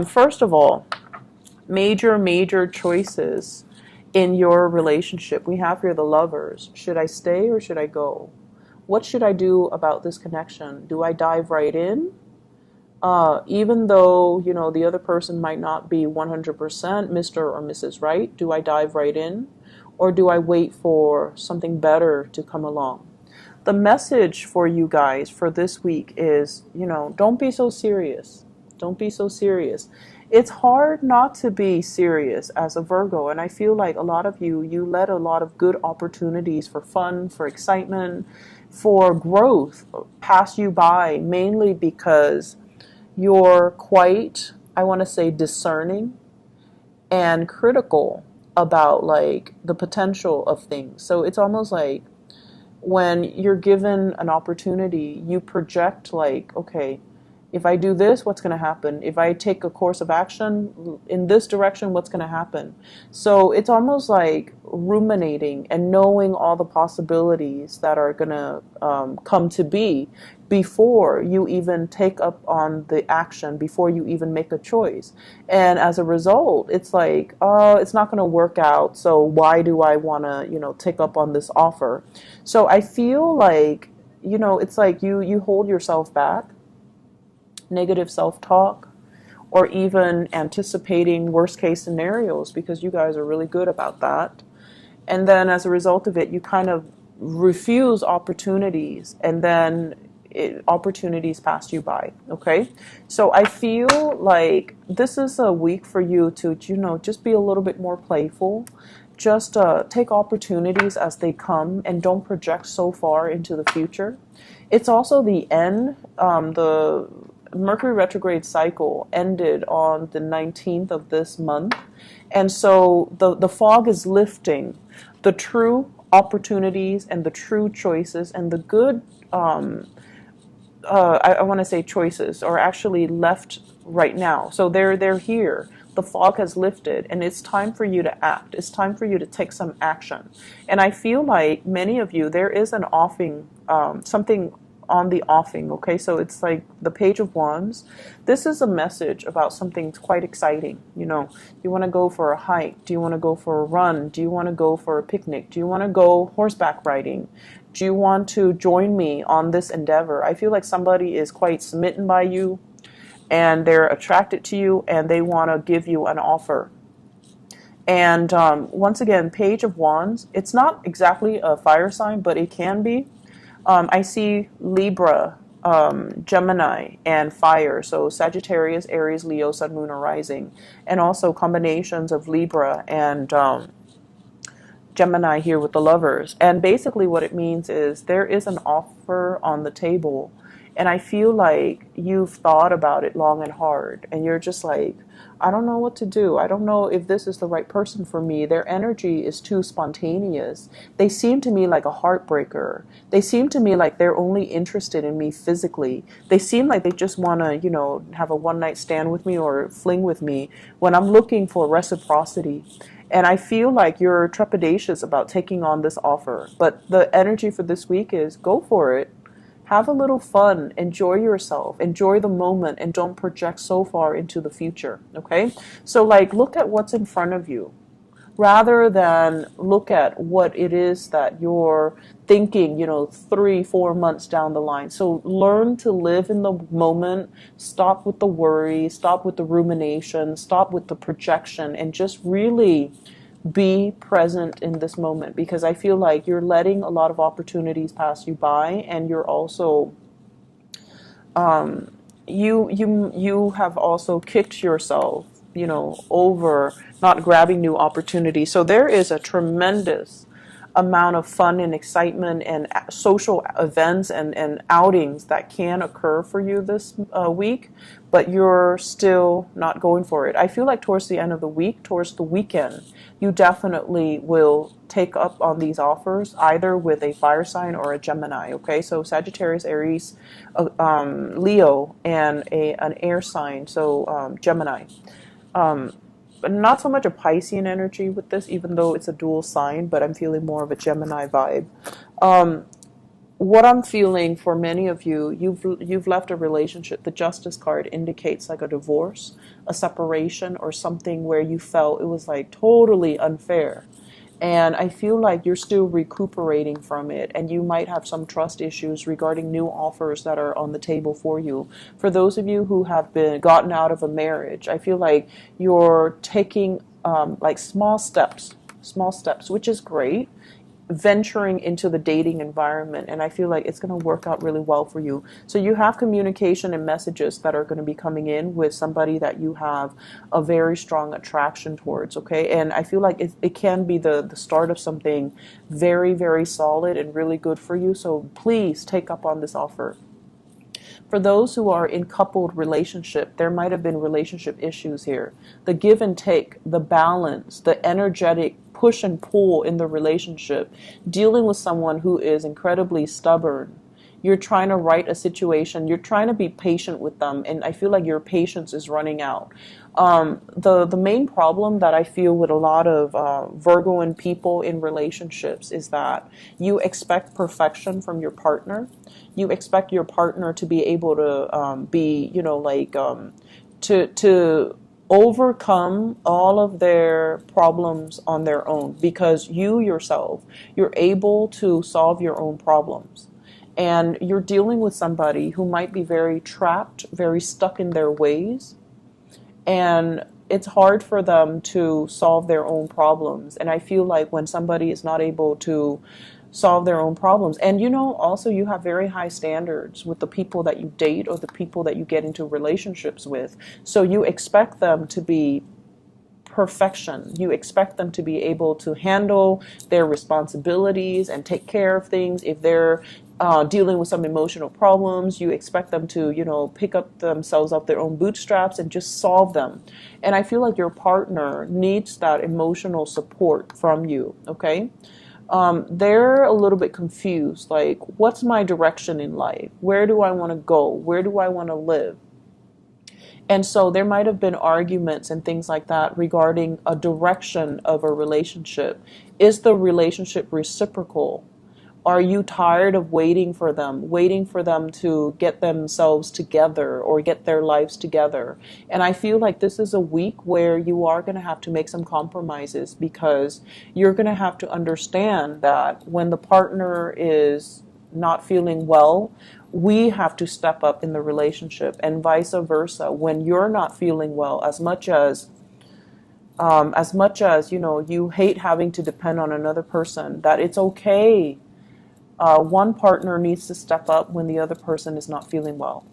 First of all, major choices in your relationship. We have here the lovers. Should I stay or should I go? What should I do about this connection? Do I dive right in? Even though, the other person might not be 100% Mr. or Mrs. Right, do I dive right in? Or do I wait for something better to come along? The message for you guys for this week is, don't be so serious. Don't be so serious. It's hard not to be serious as a Virgo, and I feel like a lot of you let a lot of good opportunities for fun, for excitement, for growth pass you by, mainly because you're quite, I want to say, discerning and critical about like the potential of things. So it's almost like when you're given an opportunity, you project like, okay, if I do this, what's going to happen? If I take a course of action in this direction, what's going to happen? So it's almost like ruminating and knowing all the possibilities that are going to come to be before you even take up on the action, before you even make a choice. And as a result, it's like, oh, it's not going to work out. So why do I want to, take up on this offer? So I feel like, it's like you hold yourself back, negative self-talk, or even anticipating worst case scenarios, because you guys are really good about that. And then as a result of it, you kind of refuse opportunities, and then opportunities pass you by. Okay, so I feel like this is a week for you to, just be a little bit more playful. Just take opportunities as they come and don't project so far into the future. It's also the end. The Mercury retrograde cycle ended on the 19th of this month. And so the fog is lifting. The true opportunities and the true choices and the good, I want to say choices, are actually left right now. So they're here. The fog has lifted, and it's time for you to act. It's time for you to take some action. And I feel like many of you, there is an offing, something on the offing. Okay, so it's like the Page of Wands. This is a message about something quite exciting. You want to go for a hike? Do you want to go for a run? Do you want to go for a picnic? Do you want to go horseback riding? Do you want to join me on this endeavor? I feel like somebody is quite smitten by you, and they're attracted to you, and they want to give you an offer. And once again, Page of Wands, it's not exactly a fire sign, but it can be. I see Libra, Gemini, and fire. So Sagittarius, Aries, Leo, Sun, Moon, or Rising. And also combinations of Libra and Gemini here with the lovers. And basically what it means is there is an offer on the table. And I feel like you've thought about it long and hard. And you're just like, I don't know what to do. I don't know if this is the right person for me. Their energy is too spontaneous. They seem to me like a heartbreaker. They seem to me like they're only interested in me physically. They seem like they just want to, have a one night stand with me or fling with me when I'm looking for reciprocity. And I feel like you're trepidatious about taking on this offer. But the energy for this week is go for it. Have a little fun, enjoy yourself, enjoy the moment, and don't project so far into the future, okay? So like look at what's in front of you rather than look at what it is that you're thinking, 3-4 months down the line. So learn to live in the moment, stop with the worry, stop with the rumination, stop with the projection, and just really be present in this moment, because I feel like you're letting a lot of opportunities pass you by, and you're also you have also kicked yourself, over not grabbing new opportunities. So there is a tremendous amount of fun and excitement and social events and outings that can occur for you this week, but you're still not going for it. I feel like towards the end of the week, towards the weekend, you definitely will take up on these offers, either with a fire sign or a Gemini. Okay, so Sagittarius, Aries, Leo, and an air sign, so Gemini. But not so much a Piscean energy with this, even though it's a dual sign, but I'm feeling more of a Gemini vibe. what I'm feeling for many of you, you've left a relationship. The Justice card indicates like a divorce, a separation, or something where you felt it was like totally unfair. And I feel like you're still recuperating from it, and you might have some trust issues regarding new offers that are on the table for you. For those of you who have been gotten out of a marriage, I feel like you're taking like small steps, which is great, venturing into the dating environment, and I feel like it's going to work out really well for you. So you have communication and messages that are going to be coming in with somebody that you have a very strong attraction towards, okay? And I feel like it can be the start of something very, very solid and really good for you. So please take up on this offer. For those who are in coupled relationship, there might have been relationship issues here. The give and take, the balance, the energetic push and pull in the relationship, dealing with someone who is incredibly stubborn. You're trying to right a situation. You're trying to be patient with them, and I feel like your patience is running out. The main problem that I feel with a lot of Virgoan people in relationships is that you expect perfection from your partner. You expect your partner to be able to be, to overcome all of their problems on their own, because you yourself, you're able to solve your own problems. And you're dealing with somebody who might be very trapped, very stuck in their ways, and it's hard for them to solve their own problems. And I feel like when somebody is not able to solve their own problems, and also you have very high standards with the people that you date or the people that you get into relationships with, so you expect them to be perfection. You expect them to be able to handle their responsibilities and take care of things. If they're dealing with some emotional problems, you expect them to, pick up themselves up their own bootstraps and just solve them. And I feel like your partner needs that emotional support from you, okay? They're a little bit confused, like, what's my direction in life? Where do I want to go? Where do I want to live? And so there might have been arguments and things like that regarding a direction of a relationship. Is the relationship reciprocal? Are you tired of waiting for them to get themselves together or get their lives together? And I feel like this is a week where you are going to have to make some compromises, because you're going to have to understand that when the partner is not feeling well, we have to step up in the relationship, and vice versa. When you're not feeling well, as much as you hate having to depend on another person, that it's okay. One partner needs to step up when the other person is not feeling well.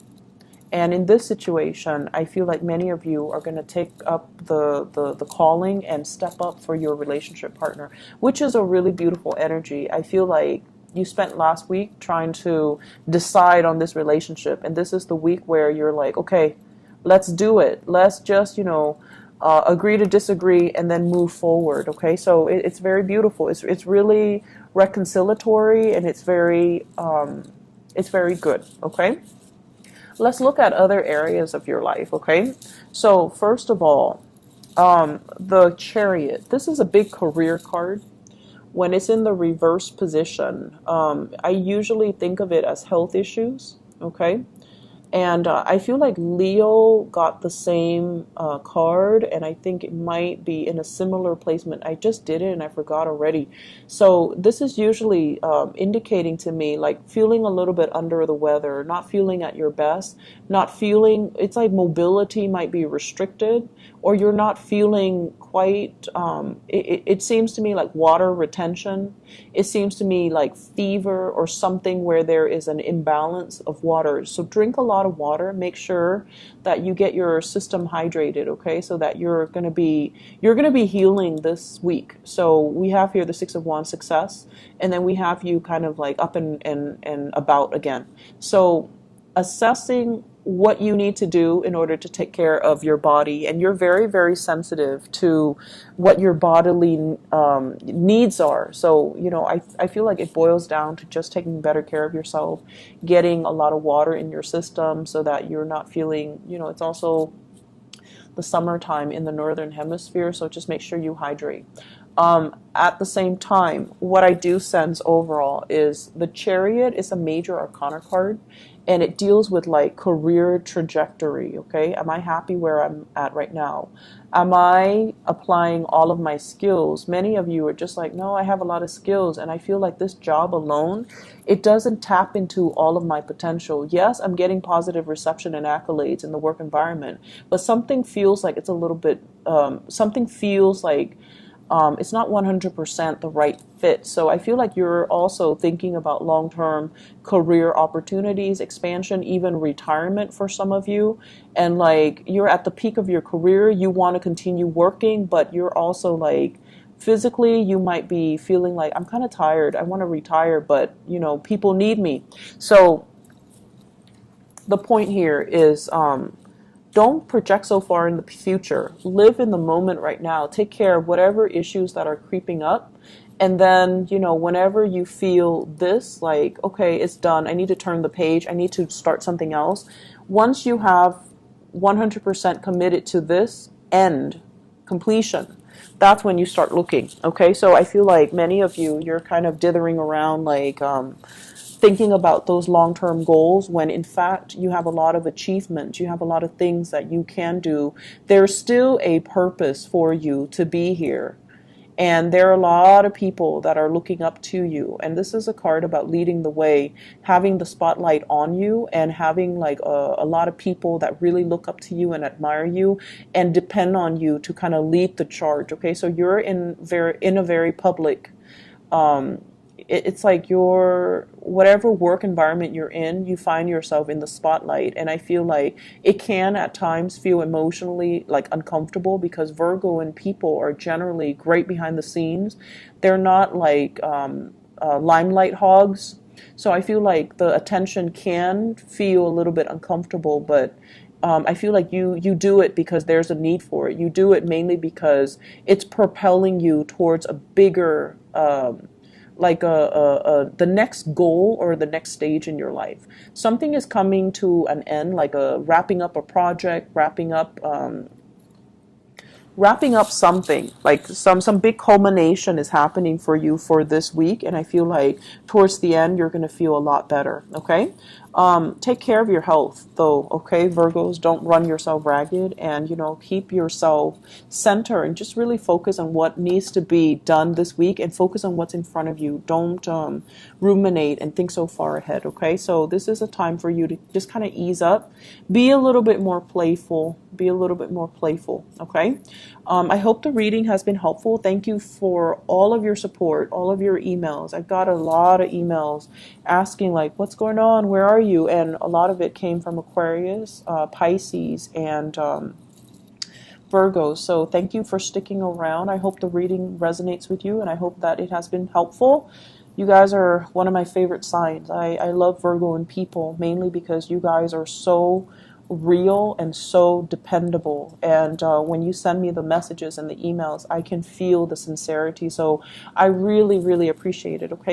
And in this situation, I feel like many of you are going to take up the calling and step up for your relationship partner, which is a really beautiful energy. I feel like you spent last week trying to decide on this relationship, and this is the week where you're like, okay, let's do it. Let's just, agree to disagree and then move forward. Okay, so it's very beautiful. It's really reconciliatory, and it's very good. Okay, let's look at other areas of your life. Okay, so first of all, the Chariot. This is a big career card. When it's in the reverse position, I usually think of it as health issues, okay? And I feel like Leo got the same card, and I think it might be in a similar placement. I just did it and I forgot already. So this is usually indicating to me like feeling a little bit under the weather, not feeling at your best, not feeling, it's like mobility might be restricted, or you're not feeling quite, it seems to me like water retention. It seems to me like fever or something where there is an imbalance of water. So drink a lot of water. Make sure that you get your system hydrated, okay? So that you're going to be healing this week. So we have here the Six of Wands, success, and then we have you kind of like up and about again. So assessing what you need to do in order to take care of your body, and you're very, very sensitive to what your bodily needs are. So I feel like it boils down to just taking better care of yourself, getting a lot of water in your system so that you're not feeling, it's also the summertime in the northern hemisphere, so just make sure you hydrate. At the same time, what I do sense overall is the Chariot is a major arcana card, and it deals with like career trajectory. Okay, am I happy where I'm at right now? Am I applying all of my skills? Many of you are just like, no, I have a lot of skills, and I feel like this job alone, it doesn't tap into all of my potential. Yes, I'm getting positive reception and accolades in the work environment, but something feels like it's a little bit, something feels like it's not 100% the right fit. So I feel like you're also thinking about long-term career opportunities, expansion, even retirement for some of you. And like you're at the peak of your career, you want to continue working, but you're also like physically you might be feeling like I'm kind of tired. I want to retire, but you know, people need me. So the point here is don't project so far in the future. Live in the moment right now. Take care of whatever issues that are creeping up. And then, you know, whenever you feel this, like, okay, it's done. I need to turn the page. I need to start something else. Once you have 100% committed to this end, completion, that's when you start looking. Okay. So I feel like many of you, you're kind of dithering around like, thinking about those long-term goals when in fact you have a lot of achievements, you have a lot of things that you can do. There's still a purpose for you to be here. And there are a lot of people that are looking up to you. And this is a card about leading the way, having the spotlight on you, and having like a lot of people that really look up to you and admire you and depend on you to kind of lead the charge. Okay, so you're in a very public it's like your whatever work environment you're in, you find yourself in the spotlight. And I feel like it can at times feel emotionally like uncomfortable because Virgo and people are generally great behind the scenes. They're not like limelight hogs. So I feel like the attention can feel a little bit uncomfortable, but I feel like you do it because there's a need for it. You do it mainly because it's propelling you towards a bigger like the next goal or the next stage in your life. Something is coming to an end, like wrapping up a project, wrapping up something, like some big culmination is happening for you for this week, and I feel like towards the end you're going to feel a lot better. Okay, take care of your health though. Okay, Virgos, don't run yourself ragged, and you know, keep yourself centered and just really focus on what needs to be done this week and focus on what's in front of you. Don't ruminate and think so far ahead. Okay, so this is a time for you to just kind of ease up, be a little bit more playful, okay. I hope the reading has been helpful. Thank you for all of your support, all of your emails. I've got a lot of emails asking like, what's going on? Where are you? And a lot of it came from Aquarius, Pisces, and Virgo. So thank you for sticking around. I hope the reading resonates with you, and I hope that it has been helpful. You guys are one of my favorite signs. I love Virgo and people mainly because you guys are so real and so dependable, and when you send me the messages and the emails, I can feel the sincerity, so I really appreciate it. Okay.